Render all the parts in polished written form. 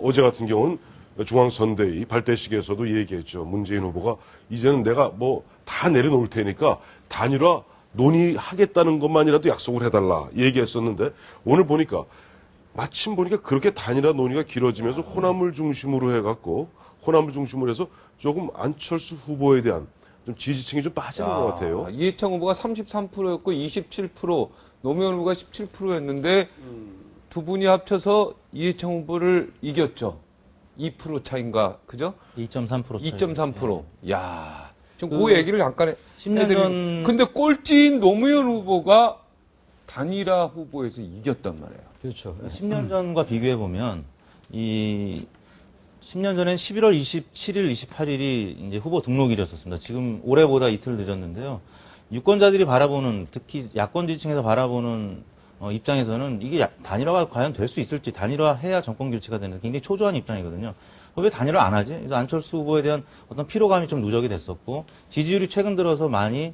어제 같은 경우는 중앙선대위 발대식에서도 얘기했죠. 문재인 후보가 이제는 내가 뭐 다 내려놓을 테니까 단일화 논의하겠다는 것만이라도 약속을 해달라 얘기했었는데 오늘 보니까 마침 보니까 그렇게 단일화 논의가 길어지면서 호남을 중심으로 해갖고 호남을 중심으로 해서 조금 안철수 후보에 대한 좀 지지층이 좀 빠지는 것 같아요. 이해창 후보가 33%였고 27%, 노무현 후보가 17%였는데 두 분이 합쳐서 이해창 후보를 이겼죠. 2% 차인가, 그죠? 2.3% 차이. 2.3%. 야, 지금 그 얘기를 잠깐 10년 전. 근데 꼴찌인 노무현 후보가 단일화 후보에서 이겼단 말이에요. 그렇죠. 10년 전과 비교해 보면 이 10년 전엔 11월 27일, 28일이 이제 후보 등록일이었었습니다. 지금 올해보다 이틀 늦었는데요. 유권자들이 바라보는, 특히 야권 지지층에서 바라보는 입장에서는 이게 단일화가 과연 될 수 있을지, 단일화해야 정권 교체가 되는 굉장히 초조한 입장이거든요. 왜 단일화 안 하지? 그래서 안철수 후보에 대한 어떤 피로감이 좀 누적이 됐었고, 지지율이 최근 들어서 많이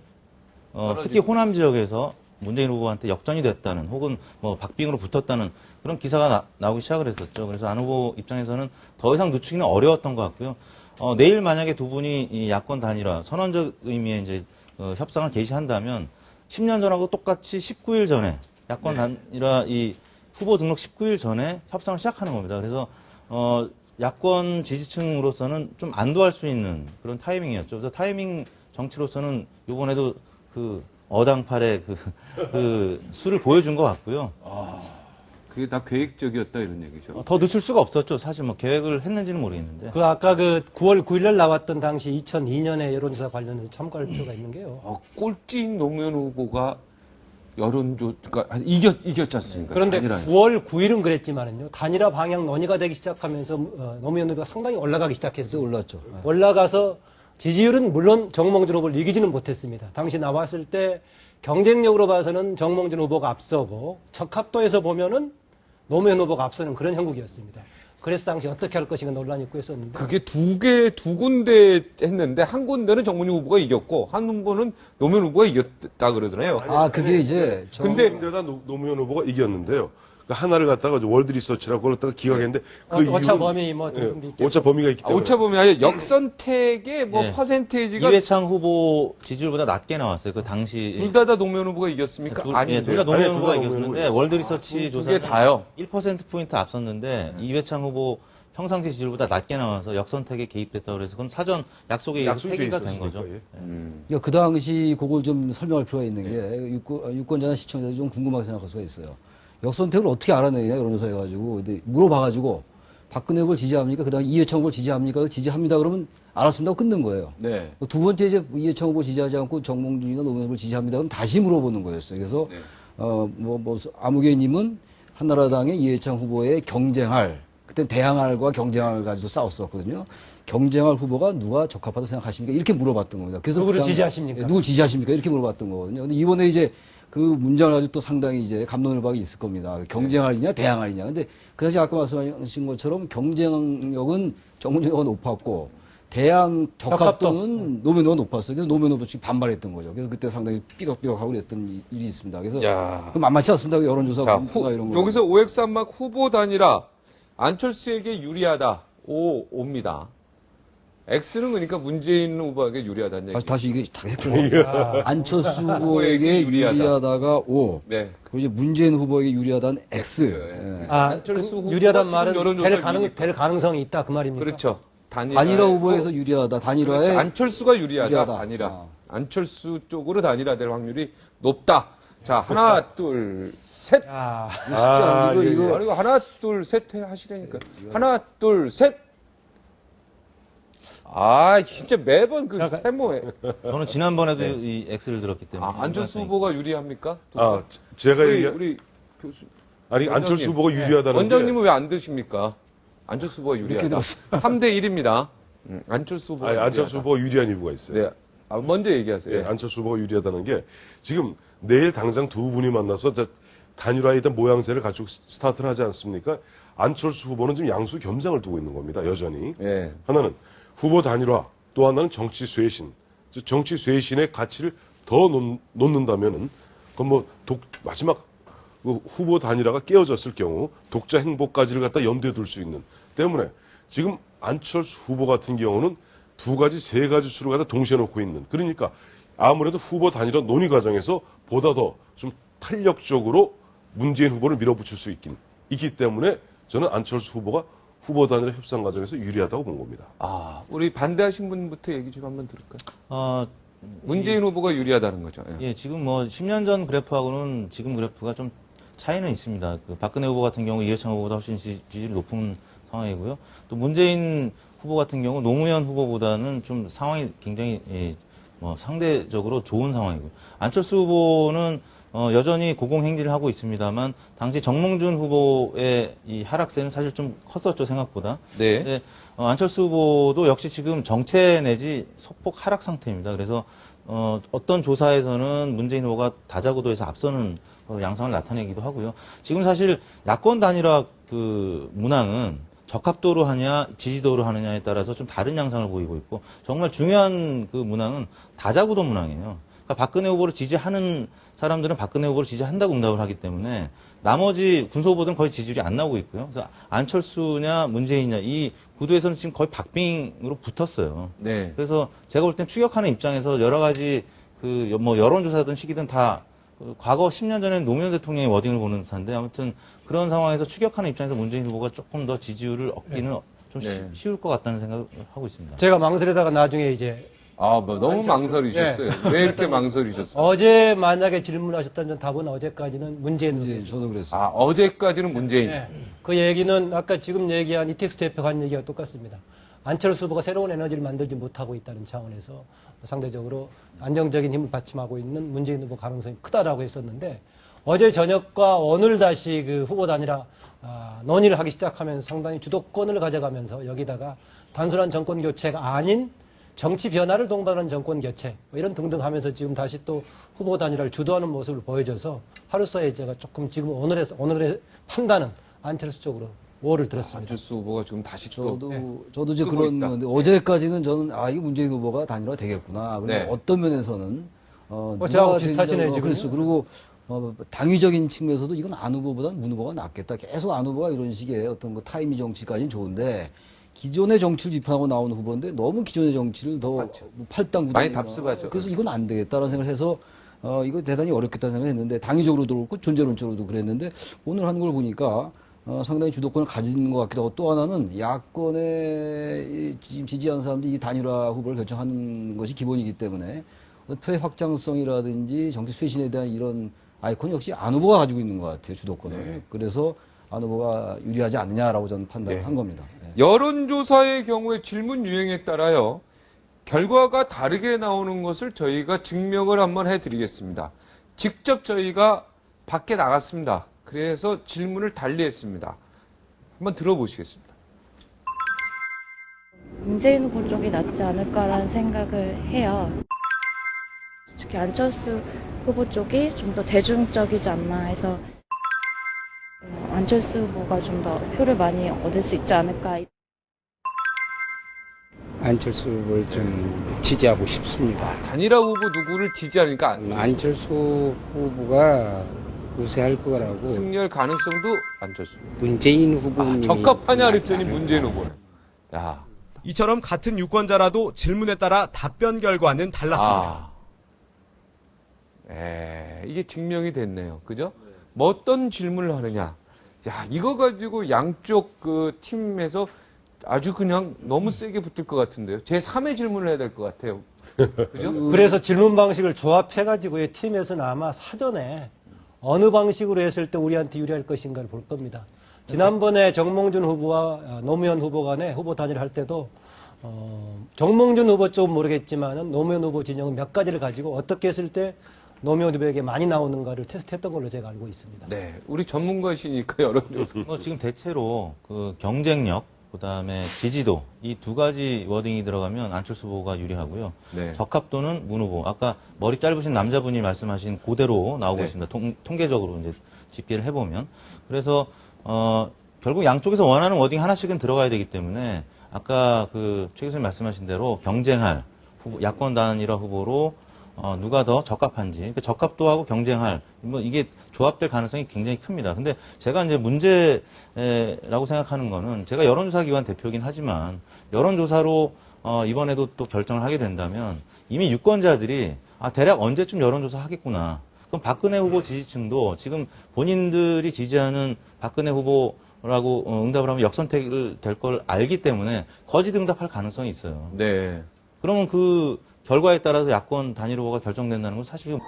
특히 호남 지역에서 문재인 후보한테 역전이 됐다는, 혹은 뭐 박빙으로 붙었다는 그런 기사가 나오기 시작을 했었죠. 그래서 안 후보 입장에서는 더 이상 늦추기는 어려웠던 것 같고요. 내일 만약에 두 분이 이 야권 단일화 선언적 의미의 이제 협상을 개시한다면 10년 전하고 똑같이 19일 전에 야권 단일화 이 후보 등록 19일 전에 협상을 시작하는 겁니다. 그래서 야권 지지층으로서는 좀 안도할 수 있는 그런 타이밍이었죠. 그래서 타이밍 정치로서는 이번에도 그 어당팔의 그 수를 보여준 것 같고요. 그게 다 계획적이었다 이런 얘기죠. 더 늦출 수가 없었죠. 사실 뭐 계획을 했는지는 모르겠는데. 그 아까 그 9월 9일날 나왔던 당시 2002년의 여론조사 관련해서 참고할 필요가 있는 게요. 꼴찌인 노무현 후보가 그러니까 이겼지 않습니까? 그런데 단일화에. 9월 9일은 그랬지만은요. 단일화 방향 논의가 되기 시작하면서 노무현 후보가 상당히 올라가기 시작했어요. 올랐죠. 올라가서 지지율은 물론 정몽준 후보를 이기지는 못했습니다. 당시 나왔을 때 경쟁력으로 봐서는 정몽준 후보가 앞서고 적합도에서 보면은 노무현 후보가 앞서는 그런 형국이었습니다. 그래서 당시 어떻게 할 것인가 논란이 있고 했었는데. 그게 두 군데 했는데 한 군데는 정문희 후보가 이겼고 한 군데는 노무현 후보가 이겼다 그러더라고요. 그게 이제 근데 데다 노무현 후보가 이겼는데요. 그 하나를 갖다가 월드 리서치라고 그걸 갖다가 기각했는데 오차 범위 뭐 등등도 있겠죠. 오차 범위가 있기 때문에. 오차 범위 아니라 역선택의 뭐 네. 퍼센테이지가 이회창 후보 지지율보다 낮게 나왔어요. 그 당시. 둘 다 노무현 후보가 이겼습니까? 둘 아니, 다 노무현 아니, 후보가 둘다 이겼는데 노무현 월드 리서치 두 조사는 개 다요. 1%포인트 앞섰는데 이회창 후보 평상시 지지율보다 낮게 나와서 역선택에 개입됐다고 그래서 그건 사전 약속에 의해서 약속이 폐기가 된 있었으니까, 거죠. 예. 그러니까 그 당시 그걸 좀 설명할 필요가 있는 게 유권자나 시청자들이 좀 궁금하게 생각할 수가 있어요. 역선택을 어떻게 알아내냐 여론조사 해가지고 근데 물어봐가지고 박근혜 후보를 지지합니까? 그다음에 이해창 후보를 지지합니까? 지지합니다. 그러면 알았습니다. 하고 끊는 거예요. 네. 두 번째 이제 이해창 후보 지지하지 않고 정몽준이나 노무현 후보를 지지합니다. 그럼 다시 물어보는 거였어요. 그래서 네. 아무개님은 한나라당의 이해창 후보에 경쟁할 그때 대항할과 경쟁할 가지고 싸웠었거든요. 경쟁할 후보가 누가 적합하다고 생각하십니까? 이렇게 물어봤던 겁니다. 그래서 누구를 그 지지하십니까? 누구 지지하십니까? 이렇게 물어봤던 거거든요. 근데 이번에 이제 그 문장을 가지고 또 상당히 이제 감론을박이 있을 겁니다. 경쟁할이냐, 대항할이냐. 근데 그 당시 아까 말씀하신 것처럼 경쟁력은 정문준 후보가 높았고 대항 적합도는 노무현 후보가 높았어요. 그래서 노무현 후보 측이 반발했던 거죠. 그래서 그때 상당히 삐걱삐걱하고 그랬던 일이 있습니다. 그래서 그 만만치 않습니다. 여론조사 자, 이런 거. 여기서 오엑산막 후보 단일화 안철수에게 유리하다. 옵니다. X는 그러니까 문재인 후보에게 유리하다는 얘기. 다시 이게 다 헷갈려. 안철수 후보에게 유리하다가 O. 네. 그리고 이제 문재인 후보에게 유리하다는 X. 예. 예. 안철수 후보가 유리하단 지금 말은 여론조사 될 가능성이 있다 그 말입니까? 그렇죠. 단일화 후보에서 유리하다. 단일화에 그렇죠. 안철수가 유리하다. 단일화. 아. 안철수 쪽으로 단일화될 확률이 높다. 자, 하나, 둘, 셋. 이거 하나, 둘, 셋 하시라니까. 하나, 둘, 셋. 진짜 매번 그 세모에. 저는 지난번에도 이 X를 들었기 때문에. 안철수 후보가 유리합니까? 제가 우리 교수. 안철수 후보가 유리하다는 원장님은 왜 안 드십니까? 안철수 후보가 유리하다. 3대 1입니다. 안철수 후보가 안철수 후보가 유리한 이유가 있어요. 네. 먼저 얘기하세요. 네, 안철수 후보가 유리하다는 게 지금 내일 당장 두 분이 만나서 단일화에 대한 모양새를 가지고 스타트를 하지 않습니까? 안철수 후보는 지금 양수 겸장을 두고 있는 겁니다. 여전히. 네. 하나는 후보 단일화, 또 하나는 정치 쇄신. 정치 쇄신의 가치를 더 놓는다면은 그건 뭐 마지막 후보 단일화가 깨어졌을 경우 독자 행보까지를 갖다 염두에 둘 수 있는 때문에 지금 안철수 후보 같은 경우는 두 가지, 세 가지 수를 갖다 동시에 놓고 있는. 그러니까 아무래도 후보 단일화 논의 과정에서 보다 더 좀 탄력적으로 문재인 후보를 밀어붙일 수 있기 때문에 저는 안철수 후보가 후보 단일화 협상 과정에서 유리하다고 본 겁니다. 우리 반대하신 분부터 얘기 좀 한번 들을까요? 문재인 이- 후보가 유리하다는 거죠. 예. 예, 지금 뭐 10년 전 그래프하고는 지금 그래프가 좀 차이는 있습니다. 그 박근혜 후보 같은 경우 이해창 후보보다 훨씬 지지율이 높은 상황이고요. 또 문재인 후보 같은 경우 노무현 후보보다는 좀 상황이 굉장히 뭐 상대적으로 좋은 상황이고요. 안철수 후보는 여전히 고공행진을 하고 있습니다만 당시 정몽준 후보의 이 하락세는 사실 좀 컸었죠, 생각보다. 네. 근데 안철수 후보도 역시 지금 정체 내지 소폭 하락 상태입니다. 그래서 어떤 조사에서는 문재인 후보가 다자구도에서 앞서는 양상을 나타내기도 하고요. 지금 사실 야권 단일화 그 문항은 적합도로 하냐 지지도로 하느냐에 따라서 좀 다른 양상을 보이고 있고 정말 중요한 그 문항은 다자구도 문항이에요. 그러니까 박근혜 후보를 지지하는 사람들은 박근혜 후보를 지지한다고 응답을 하기 때문에 나머지 군소 후보들은 거의 지지율이 안 나오고 있고요. 그래서 안철수냐 문재인이냐 이 구도에서는 지금 거의 박빙으로 붙었어요. 네. 그래서 제가 볼 땐 추격하는 입장에서 여러 가지 그 뭐 여론조사든 시기든 다 과거 10년 전에 노무현 대통령의 워딩을 보는 듯한데 아무튼 그런 상황에서 추격하는 입장에서 문재인 후보가 조금 더 지지율을 얻기는 좀 네. 쉬울 것 같다는 생각을 하고 있습니다. 제가 망설이다가 나중에 이제 뭐 너무 망설이셨어요. 왜 이렇게 망설이셨어요? 어제 만약에 질문하셨다면 답은 어제까지는 문재인 이제 후보. 저도 그랬어요. 어제까지는 문재인. 네. 그 얘기는 아까 지금 얘기한 이택수 대표가 한 얘기가 똑같습니다. 안철수 후보가 새로운 에너지를 만들지 못하고 있다는 차원에서 상대적으로 안정적인 힘을 받침하고 있는 문재인 후보 가능성이 크다라고 했었는데 어제 저녁과 오늘 다시 그 후보 단일화 논의를 하기 시작하면서 상당히 주도권을 가져가면서 여기다가 단순한 정권 교체가 아닌 정치 변화를 동반하는 정권 교체 뭐 이런 등등 하면서 지금 다시 또 후보 단일화를 주도하는 모습을 보여줘서 하루사이에 제가 조금 지금 오늘의 판단은 안철수 쪽으로 오를 들었습니다. 안철수 후보가 지금 다시 또 저도 이제 끄고 그런 있다. 건데 어제까지는 저는 이게 문재인 후보가 단일화 되겠구나. 그리고 네. 어떤 면에서는 저하고 누가 비슷하시네요, 되느냐고 지금. 그랬어. 그리고 당위적인 측면에서도 이건 안 후보보다는 문 후보가 낫겠다. 계속 안 후보가 이런 식의 어떤 그 타이미 정치까지는 좋은데 기존의 정치를 비판하고 나오는 후보인데 너무 기존의 정치를 더 팔당 많이 답습하죠. 그래서 이건 안 되겠다라는 생각을 해서 이거 대단히 어렵겠다는 생각을 했는데 당위적으로도 그렇고 존재론적으로도 그랬는데 오늘 하는 걸 보니까 상당히 주도권을 가진 것 같기도 하고 또 하나는 야권에 지금 지지하는 사람들이 이 단일화 후보를 결정하는 것이 기본이기 때문에 표의 확장성이라든지 정치 쇄신에 대한 이런 아이콘 역시 안 후보가 가지고 있는 것 같아요, 주도권을. 네. 그래서 안 후보가 유리하지 않느냐라고 저는 판단을 한 겁니다. 네. 여론조사의 경우에 질문 유형에 따라요. 결과가 다르게 나오는 것을 저희가 증명을 한번 해드리겠습니다. 직접 저희가 밖에 나갔습니다. 그래서 질문을 달리 했습니다. 한번 들어보시겠습니다. 문재인 후보 쪽이 낫지 않을까라는 생각을 해요. 특히 안철수 후보 쪽이 좀 더 대중적이지 않나 해서 안철수 후보가 좀 더 표를 많이 얻을 수 있지 않을까. 안철수 후보를 좀 지지하고 싶습니다. 단일화 후보 누구를 지지하니까 안철수 후보가 우세할 거라고 승리할 가능성도 안철수. 문재인 후보님이 적합하냐 낫지 그랬더니 않을까. 문재인 후보는. 야. 이처럼 같은 유권자라도 질문에 따라 답변 결과는 달랐습니다. 이게 증명이 됐네요. 그죠? 뭐 어떤 질문을 하느냐. 야, 이거 가지고 양쪽 그 팀에서 아주 그냥 너무 세게 붙을 것 같은데요. 제 3의 질문을 해야 될 것 같아요. 그죠? 그래서 질문 방식을 조합해가지고 이 팀에서는 아마 사전에 어느 방식으로 했을 때 우리한테 유리할 것인가를 볼 겁니다. 지난번에 정몽준 후보와 노무현 후보 간에 후보 단일할 때도 정몽준 후보 쪽은 모르겠지만 노무현 후보 진영은 몇 가지를 가지고 어떻게 했을 때 노무현 후보에게 많이 나오는가를 테스트했던 걸로 제가 알고 있습니다. 네. 우리 전문가시니까 여론조사. 지금 대체로 그 경쟁력, 그다음에 지지도 이 두 가지 워딩이 들어가면 안철수 후보가 유리하고요. 네. 적합도는 문 후보. 아까 머리 짧으신 남자분이 말씀하신 그대로 나오고 네. 있습니다. 통계적으로 이제 집계를 해보면. 그래서 결국 양쪽에서 원하는 워딩 하나씩은 들어가야 되기 때문에 아까 그 최 교수님 말씀하신 대로 경쟁할 후보, 야권 단일화 후보로 누가 더 적합한지, 그러니까 적합도 하고 경쟁할, 뭐 이게 조합될 가능성이 굉장히 큽니다. 근데 제가 이제 문제라고 생각하는 거는 제가 여론조사기관 대표이긴 하지만 여론조사로 이번에도 또 결정을 하게 된다면 이미 유권자들이 대략 언제쯤 여론조사 하겠구나. 그럼 박근혜 후보 지지층도 지금 본인들이 지지하는 박근혜 후보라고 응답을 하면 역선택을 될 걸 알기 때문에 거짓 응답할 가능성이 있어요. 네. 그러면 그 결과에 따라서 야권 단일 후보가 결정된다는 건 사실